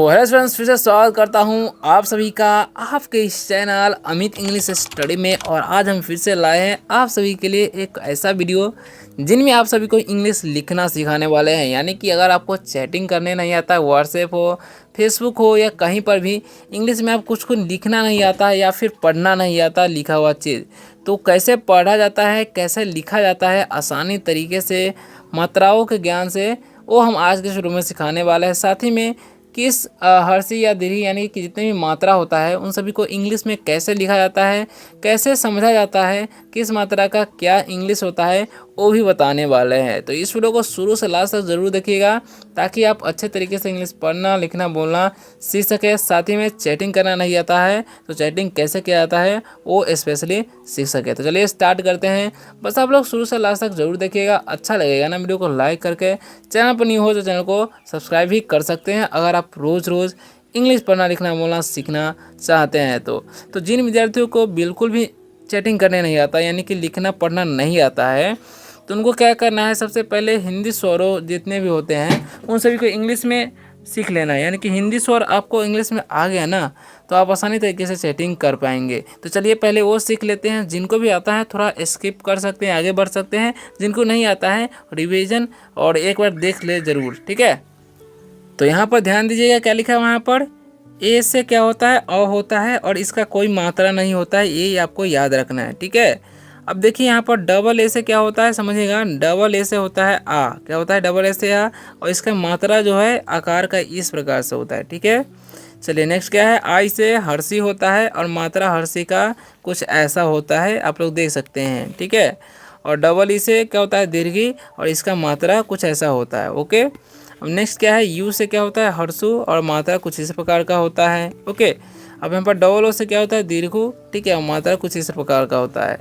तो hello friends, फिर से स्वागत करता हूं आप सभी का आपके इस चैनल अमित इंग्लिश स्टडी में। और आज हम फिर से लाए हैं आप सभी के लिए एक ऐसा वीडियो जिनमें आप सभी को इंग्लिश लिखना सिखाने वाले हैं। यानी कि अगर आपको चैटिंग करने नहीं आता है, व्हाट्सएप हो, फेसबुक हो या कहीं पर भी इंग्लिश में आप कुछ लिखना नहीं आता है या फिर पढ़ना नहीं आता लिखा हुआ चीज़, तो कैसे पढ़ा जाता है, कैसे लिखा जाता है आसानी तरीके से, मात्राओं के ज्ञान से, वो हम आज के शुरू में सिखाने वाले हैं। साथ ही में किस हर्षी या दीर्घ यानी कि जितने भी मात्रा होता है उन सभी को इंग्लिश में कैसे लिखा जाता है, कैसे समझा जाता है, किस मात्रा का क्या इंग्लिश होता है, वो भी बताने वाले हैं। तो इस वीडियो को शुरू से लास्ट तक ज़रूर देखिएगा ताकि आप अच्छे तरीके से इंग्लिश पढ़ना, लिखना, बोलना सीख सके। साथ ही में चैटिंग करना नहीं आता है तो चैटिंग कैसे किया जाता है वो स्पेशली सीख सके। तो चलिए स्टार्ट करते हैं। बस आप लोग शुरू से लास्ट तक जरूर देखिएगा, अच्छा लगेगा ना वीडियो को लाइक करके। चैनल पर न्यू हो तो चैनल को सब्सक्राइब भी कर सकते हैं अगर आप रोज़ रोज़ इंग्लिश पढ़ना, लिखना, बोलना सीखना चाहते हैं। तो जिन विद्यार्थियों को बिल्कुल भी चैटिंग करने नहीं आता यानी कि लिखना पढ़ना नहीं आता है तो उनको क्या करना है, सबसे पहले हिंदी स्वरों जितने भी होते हैं उन सभी को इंग्लिश में सीख लेना है। यानी कि हिंदी स्वर आपको इंग्लिश में आ गया ना तो आप आसानी तरीके से चैटिंग कर पाएंगे। तो चलिए पहले वो सीख लेते हैं। जिनको भी आता है थोड़ा स्किप कर सकते हैं, आगे बढ़ सकते हैं। जिनको नहीं आता है रिवीजन और एक बार देख ले ज़रूर, ठीक है। तो यहाँ पर ध्यान दीजिएगा क्या लिखा है वहाँ पर। ए से क्या होता है, अ होता है और इसका कोई मात्रा नहीं होता है, ये आपको याद रखना है, ठीक है। अब देखिए यहाँ पर डबल ए से क्या होता है, समझिएगा। डबल ए से होता है आ, क्या होता है डबल ए से आ, और इसका मात्रा जो है आकार का इस प्रकार से होता है, ठीक है। चलिए नेक्स्ट क्या है, आई से हर्षी होता है और मात्रा हर्षी का कुछ ऐसा होता है, आप लोग देख सकते हैं, ठीक है। और डबल ई से क्या होता है दीर्घी और इसका मात्रा कुछ ऐसा होता है, ओके। अब नेक्स्ट क्या है, यू से क्या होता है हर्षु और मात्रा कुछ इस प्रकार का होता है, ओके। अब यहाँ पर डबल ओ से क्या होता है दीर्घु, ठीक है, और मात्रा कुछ इस प्रकार का होता है।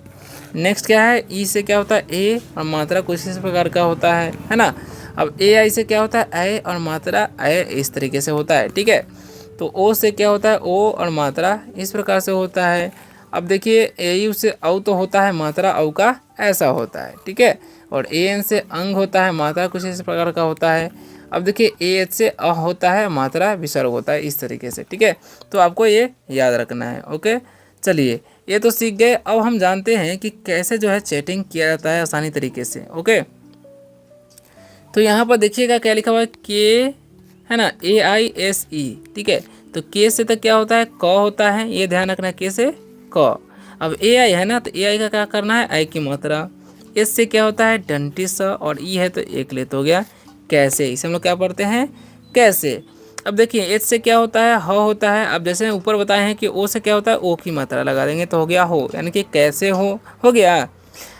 नेक्स्ट क्या है, ई से क्या होता है ए और मात्रा कुछ इस प्रकार का होता है ना। अब ए आई से क्या होता है ए और मात्रा ए इस तरीके से होता है, ठीक है। तो ओ से क्या होता है ओ और मात्रा इस प्रकार से होता है। अब देखिए ए यू से औ तो होता है, मात्रा औ का ऐसा होता है, ठीक है। और ए एन से अंग होता है, मात्रा कुछ इस प्रकार का होता है। अब देखिए ए एच से अ होता है, मात्रा विसर्ग होता है इस तरीके से, ठीक है। तो आपको ये याद रखना है, ओके। चलिए ये तो सीख गए। अब हम जानते हैं कि कैसे जो है चैटिंग किया जाता है आसानी तरीके से, ओके। तो यहाँ पर देखिएगा क्या लिखा हुआ है, के है ना, AISE, ठीक है। तो के से तो क्या होता है क होता है, ये ध्यान रखना, के से क। अब AI है ना, तो AI का क्या करना है आई की मात्रा। एस से क्या होता है डंटी स और ई है तो एक लेत हो गया कैसे, इसे हम लोग क्या पढ़ते हैं कैसे। अब देखिए एच से क्या होता है ह होता है। अब जैसे ऊपर बताए हैं कि ओ से क्या होता है ओ की मात्रा लगा देंगे तो हो गया हो, यानी कि कैसे हो गया।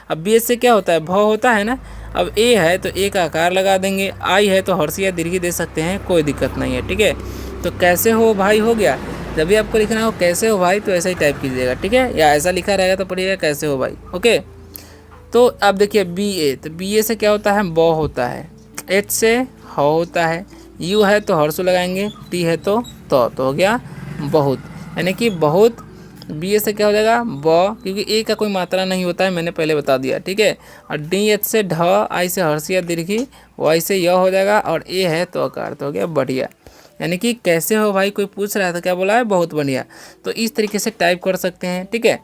अब बी एच से क्या होता है भ होता है ना। अब ए है तो ए का आकार लगा देंगे, आई है तो हर्षी या दीर्घी दे सकते हैं, कोई दिक्कत नहीं है, ठीक है। तो कैसे हो भाई हो गया। जब भी आपको लिखना हो कैसे हो भाई तो ऐसा ही टाइप कीजिएगा, ठीक है, या ऐसा लिखा रहेगा तो पढ़िएगा कैसे हो भाई, ओके। तो अब देखिए बी ए, तो बी ए से क्या होता है ब होता है, एच से ह होता है, यू है तो हर्षु लगाएंगे, टी है तो हो गया बहुत, यानी कि बहुत। बी ए से क्या हो जाएगा ब, क्योंकि ए का कोई मात्रा नहीं होता है, मैंने पहले बता दिया, ठीक है। और डी एच से ढ, आई से हर्षी या दीर्घी, वाई से य हो जाएगा, और ए है तो आकार, तो हो गया बढ़िया। यानी कि कैसे हो भाई, कोई पूछ रहा था क्या बोला है बहुत बढ़िया। तो इस तरीके से टाइप कर सकते हैं, ठीक है।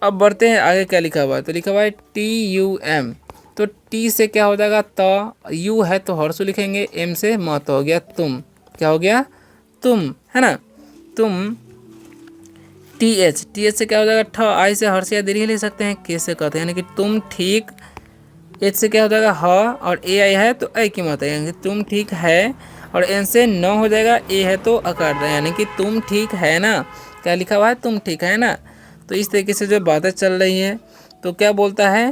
अब बढ़ते हैं आगे, क्या लिखा हुआ है, तो लिखा हुआ है TUM। तो टी से क्या हो जाएगा त, यू है तो हर्षु लिखेंगे, एम से म तो हो गया तुम, क्या हो गया तुम, है ना तुम। टी एच से क्या हो जाएगा ठ, आई से हर्ष या दीर्घ लिख सकते हैं, के से कहते हैं यानी कि तुम ठीक। एच से क्या हो जाएगा ह और ए आई है तो ए की मात्रा यानी कि तुम ठीक है। और एन से न हो जाएगा, ए है तो आकार यानी कि तुम ठीक है ना, क्या लिखा हुआ है तुम ठीक है ना। तो इस तरीके से जो बातें चल रही है तो क्या बोलता है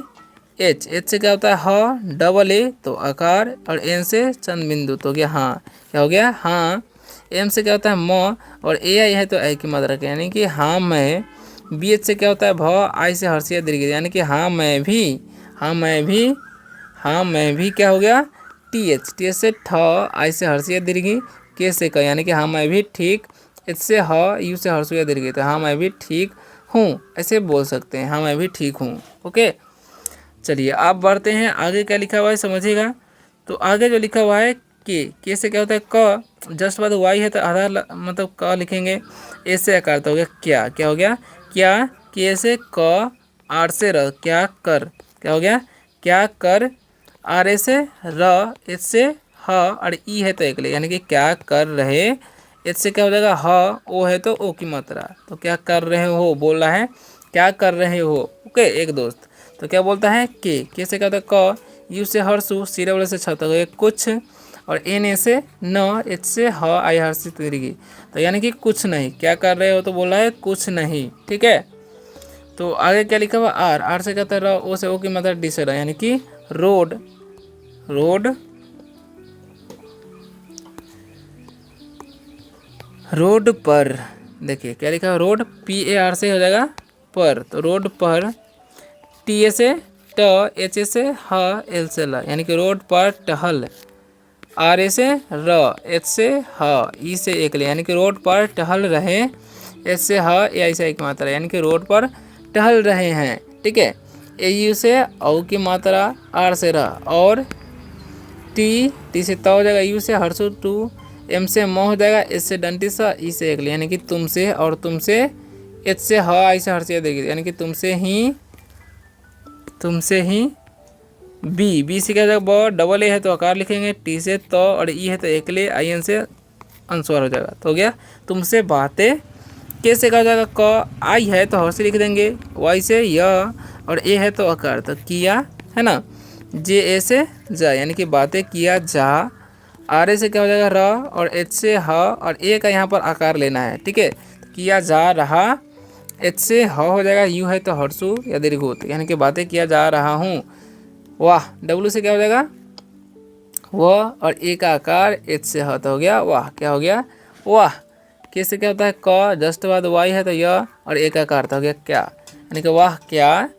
एच से क्या होता है ह, डबल ए तो आकार, और एन से चंद बिंदु तो हो गया हाँ, क्या हो गया हाँ। एम से क्या होता है म, और ए आई है तो ए की मात्रा का यानी कि हाँ मैं। बी एच से क्या होता है भ, आई से हर्षिया दीर्घ यानी कि हाँ मैं भी, हाँ मैं भी, हाँ मैं भी, क्या हो गया टी एच से ठ, आई से हर्षिया दीर्घ, के से का यानी कि हाँ मैं भी ठीक। एच से ह, यू से हर्षिया दीर्घ तो हाँ मैं भी ठीक हूँ, ऐसे बोल सकते हैं हाँ मैं भी ठीक हूँ, ओके। चलिए आप बढ़ते हैं आगे, क्या लिखा हुआ है समझिएगा। तो आगे जो लिखा हुआ है के से क्या होता है क, जस्ट बाद वाई है तो आधा मतलब क लिखेंगे, ए से आकार तो हो गया क्या, क्या हो गया क्या, के से क, आर से र, क्या कर, क्या हो गया क्या कर, आर ए से र, एच से ह, और ई है तो एक ले, यानी कि क्या कर रहे, एच से क्या हो जाएगा ह, ओ है तो ओ की मात्रा, तो क्या कर रहे हो बोल रहा है क्या कर रहे हो। ओके एक दोस्त, तो क्या बोलता है के से क्या होता है क, यू से हर्षु, सी डबल से छत हो गया कुछ, और एन ए से न, एच से ह, आई हर्षित तिरगी, तो यानी कि कुछ नहीं, क्या कर रहे हो तो बोल रहा है कुछ नहीं। ठीक है, तो आगे क्या लिखा हुआ आर, आर से कहता है र, ओ से ओ की मतलब डी से र, यानी कि रोड, रोड, रोड पर, देखिए क्या लिखा है रोड, पी ए आर से हो जाएगा पर, तो रोड पर, टी ए से ट, एच ए से ह, एल से ल, यानी कि रोड पर टहल, आर ए से र, एच से ह, ई से एक ले, यानी कि रोड पर टहल रहे, एच से ह, ए आई से एक मात्रा, यानी कि रोड पर टहल रहे हैं। ठीक है, ए यू से औ की मात्रा, आर से र, और टी से त हो जाएगा, यू से हर्षु टू, एम से म हो जाएगा, एच से डंटी सा, ई से एक ले, यानी कि तुमसे, और तुमसे, एच से ह, आई से हर्षिया देगी, यानी कि तुमसे ही, तुमसे ही, बी से क्या हो जाएगा ब, डबल ए है तो आकार लिखेंगे, टी से तो, और ई है तो एक ले, आई एन से अनुस्वार हो जाएगा, तो हो गया तुमसे बातें, के से क्या हो जाएगा क, आई है तो हर्ष लिख देंगे, वाई से य, और ए है तो आकार, तो किया है ना, जे ए से जा, यानी कि बातें किया जा, आर ए से क्या हो जाएगा र, और एच से ह, और ए का यहाँ पर आकार लेना है। ठीक है, किया जा रहा, एच से ह हो जाएगा, यू है तो हर्षु या दीर्घोत, यानी कि बातें किया जा रहा हूँ। वाह, डब्लू से क्या हो जाएगा वह, और ए का आकार एच से ह तो हो गया वाह, क्या हो गया वाह। के से क्या होता है क, जस्ट बाद वाई है तो य, और ए का आकार तो हो गया क्या, यानी कि वाह क्या,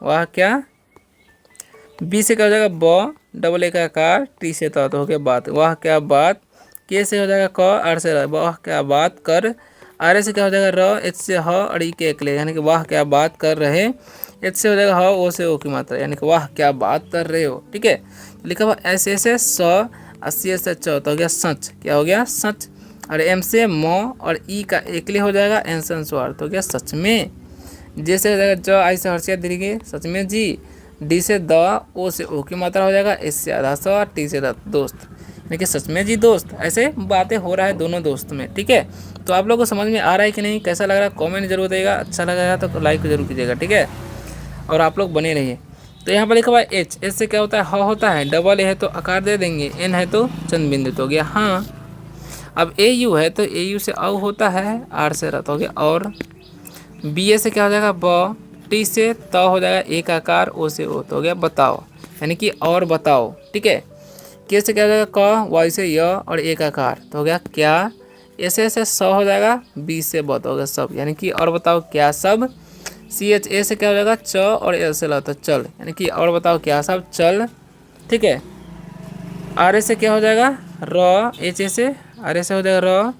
वाह क्या। बी से क्या हो जाएगा ब, डबल ए का आकार, टी से तो हो गया बात, वाह क्या बात। के से हो जाएगा क, आर से र, वाह क्या बात कर। आर ए से क्या हो जाएगा र, एच से ह, और ई के एक ले, यानी कि वाह क्या बात कर रहे। एच से हो जाएगा ह, ओ से ओ की मात्रा, यानी कि वाह क्या बात कर रहे हो। ठीक है, लिखा हुआ एस ए से स, अस्सी से च तो हो गया सच, क्या हो गया सच। और एम से म, और ई का एकले हो जाएगा, एन से अनुस्वार तो हो गया सच में। जे से हो जाएगा ज, आई से हर्षिया दीर्घ, सच में जी। डी से द, ओ से ओ की मात्रा हो जाएगा, एस से आधा स, टी से दोस्त, देखिए सच में जी दोस्त। ऐसे बातें हो रहा है दोनों दोस्त में। ठीक है, तो आप लोगों को समझ में आ रहा है कि नहीं, कैसा लग रहा है कमेंट जरूर देगा, अच्छा लगा तो लाइक जरूर कीजिएगा। ठीक है, और आप लोग बने रहिए। तो यहाँ पर लिखा हुआ है एच, एच से क्या होता है ह होता है, डबल ए है तो आकार दे देंगे, एन है तो चंद बिंदु तो हो गया हाँ। अब ए यू है तो ए यू से औ होता है, आर से रत हो गया और। बी ए से क्या हो जाएगा ब, टी से त हो जाएगा एक आकार, ओ से ओ तो हो गया बताओ, यानी कि और बताओ। ठीक है, के से क्या हो जाएगा क, वाई से य, और एक आकार तो हो गया क्या। ऐसे से स हो जाएगा, बी से ब तो हो गया सब, यानी कि और बताओ क्या सब। सी एच ए से क्या हो जाएगा च, और एल से ल तो चल, यानी कि और बताओ क्या सब चल। ठीक है, आर ए से क्या हो जाएगा र, एच ए से, आर ए से हो जाएगा र,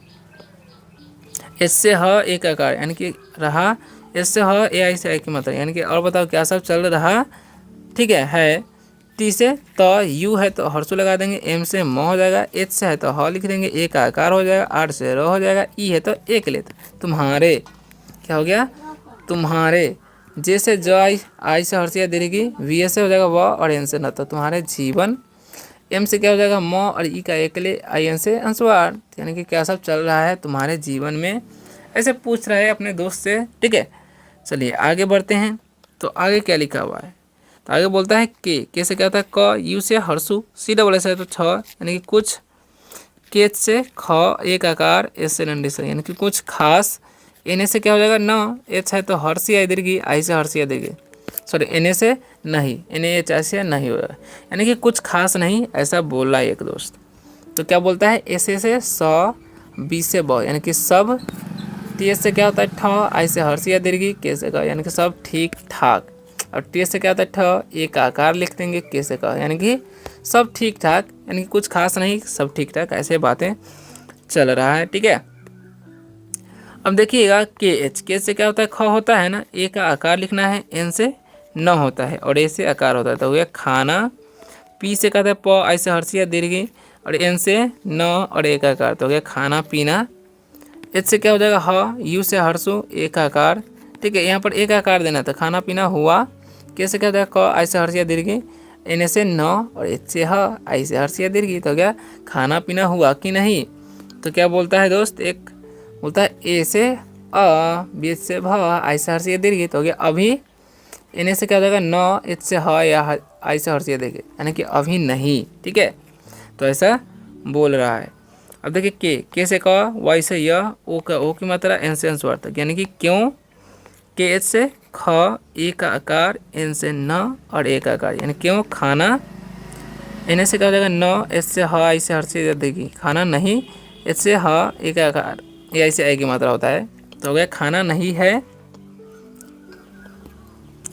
एच से ह एक आकार, यानी कि रहा। एच से ह, ए आई से आई की मात्रा, यानी कि और बताओ क्या सब चल रहा। ठीक है। टी से तो यू है तो हर्षु लगा देंगे, एम से म हो जाएगा, एच से है तो ह लिख देंगे, ए का आकार हो जाएगा, आर से र हो जाएगा, ई है तो एक लेते तुम्हारे, क्या हो गया तुम्हारे। जे से ज, आई से हर्षिया दीर्घी, वी से हो जाएगा व, और एन से न तो तुम्हारे जीवन। एम से क्या हो जाएगा म, और ई का एक ले, आई एन से अनुस्वार, यानी कि क्या सब चल रहा है तुम्हारे जीवन में, ऐसे पूछ रहा है अपने दोस्त से। ठीक है, चलिए आगे बढ़ते हैं। तो आगे क्या लिखा हुआ है, तो आगे बोलता है के से क्या होता है क, यू से हर्षु, सी डबल एस है तो छ, यानी कि कुछ। के से ख एक आकार, एस से डंडी से, यानी कि कुछ खास। एन से क्या हो जाएगा न, एच है तो हर्षिया दीर्घी, आई से हर्षिया दीर्घी, सॉरी एन से नहीं, एन एच ऐसे नहीं होगा, यानी कि कुछ खास नहीं, ऐसा बोल रहा है एक दोस्त। तो क्या बोलता है एस से स, बी से ब, यानी कि सब। टी से क्या होता है ठ, आई से हर्षिया दीर्घी, के से क, यानी कि सब ठीक ठाक। और टी से क्या होता है ठ, एक आकार लिख देंगे, के से क, यानी कि सब ठीक ठाक, यानी कि कुछ खास नहीं, सब ठीक ठाक, ऐसे बातें चल रहा है। ठीक है, अब देखिएगा के से क्या होता है ख होता है ना, ए का आकार लिखना है, एन से न होता है, और ए से आकार होता है तो हो गया खाना। पी से कहता है प, आई से हर्षिया दीर्घी, और एन से न और एकाकार तो हो गया खाना पीना। एच से क्या हो जाएगा ह, यू से हर्षु एकाकार। ठीक है, यहाँ पर एकाकार देना था, खाना पीना हुआ। कैसे क्या हो जाएगा क, आई से हर्षिया दीर्घी, एन से न और एच से ह, आई से हर्षिया दीर्घी तो हो गया खाना पीना हुआ कि नहीं। तो क्या बोलता है दोस्त, एक बोलता है ए से अ, बी से भ, आई से हर्षिया दीर्घी तो हो गया अभी। एन से क्या हो जाएगा न, एच से ह या आई से हर्षिया दीर्घी यानी कि अभी नहीं। ठीक है, तो ऐसा बोल रहा है। अब देखिए के से क, वाई से य, ओ का ओ की मात्रा, एन से अंशवार तक यानी कि क्यों, के एच से ख, ए का आकार, एन से न और ए का आकार यानी क्यों खाना। एन से क्या हो जाएगा न, एच से ह, आई से हर से देगी खाना नहीं, एच से ह, ए का आकार, ए आई से ए की मात्रा होता है तो हो गया खाना नहीं है,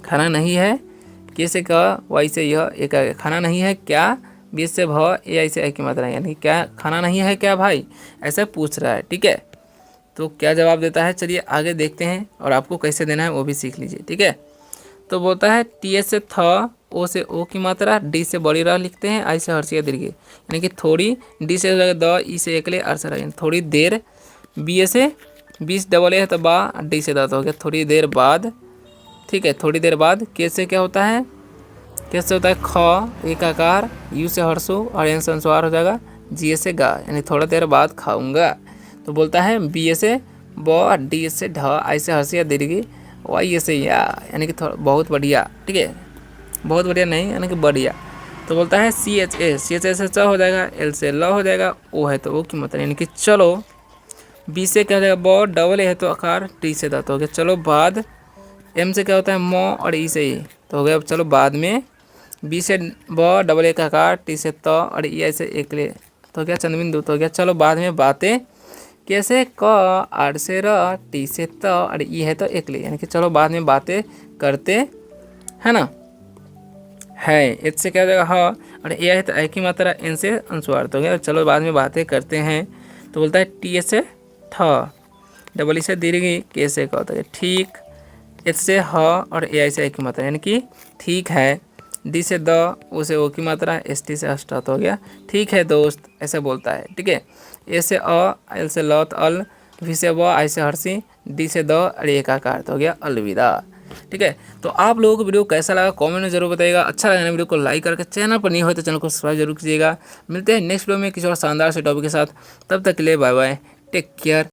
खाना नहीं है। के से क, वाई से यह, ए का खाना नहीं है क्या, बी से भ, ए आई से ए की मात्रा यानी क्या खाना नहीं है क्या भाई, ऐसा पूछ रहा है। ठीक है, तो क्या जवाब देता है, चलिए आगे देखते हैं और आपको कैसे देना है वो भी सीख लीजिए। ठीक है, तो बोलता है टी एस से थ, ओ से ओ की मात्रा, डी से बड़ी र लिखते हैं, आई से हर्षिया दीर्घी यानी कि थोड़ी, डी से द, ई से एकले, अर से यानी थोड़ी देर, बी ए से बीस डबल ए है तो बा, डी से द तो हो गया थोड़ी देर बाद। ठीक है, थोड़ी देर बाद। के से क्या होता है, कैसे होता है ख, एक आकार, यू से हर्षो और एन से अनुस्वार हो जाएगा, जी ए से गा यानी थोड़ा देर बाद खाऊंगा। तो बोलता है बी ए से ब, डी ए से ढ, आई से हर्षिया दीर्घी, वाई ए से या यानी कि थोड़ा बहुत बढ़िया। ठीक है, बहुत बढ़िया नहीं यानी कि बढ़िया। तो बोलता है C H A, C H A से च हो जाएगा, एल से ल हो जाएगा, ओ है तो ओ की मतलब यानी कि चलो। बी से क्या हो जाएगा ब, डबल ए है तो आकार, टी से द तो हो गया चलो बाद। एम से क्या होता है म और ई से ई तो हो गया चलो बाद में। बी से ब, डबल ए का आकार, टी से त और ई से एक ले तो क्या चंद्रबिंदु तो हो गया चलो बाद में बातें। कैसे क, आर से र, टी से त और ई है तो एक ले यानी कि चलो बाद में बातें करते है ना। है एच से क्या हो जाएगा ह और ए है तो ए की मात्रा, एन से अनुस्वार तो हो गया चलो बाद में बातें करते हैं। तो बोलता है टी से ठ, डबल ई से दीर्घी, के से का होता है ठीक, एच से ह और ए आई से ए की मात्रा यानी कि ठीक है। डी से द, ओ से ओ की मात्रा, एस टी से अष्टात हो गया ठीक है दोस्त, ऐसे बोलता है। ठीक है, ए से अ, एल से लौत अल, वी से व, आई से हर्षी, डी से द और ए का आकार तो हो गया अलविदा। ठीक है, तो आप लोगों को वीडियो कैसा लगा कमेंट में जरूर बताइएगा। अच्छा लगा वीडियो को लाइक करके, चैनल पर नहीं हो तो चैनल को सब्सक्राइब जरूर कीजिएगा। मिलते हैं नेक्स्ट वीडियो में किसी और शानदार से टॉपिक के साथ, तब तक के लिए बाय बाय, टेक केयर।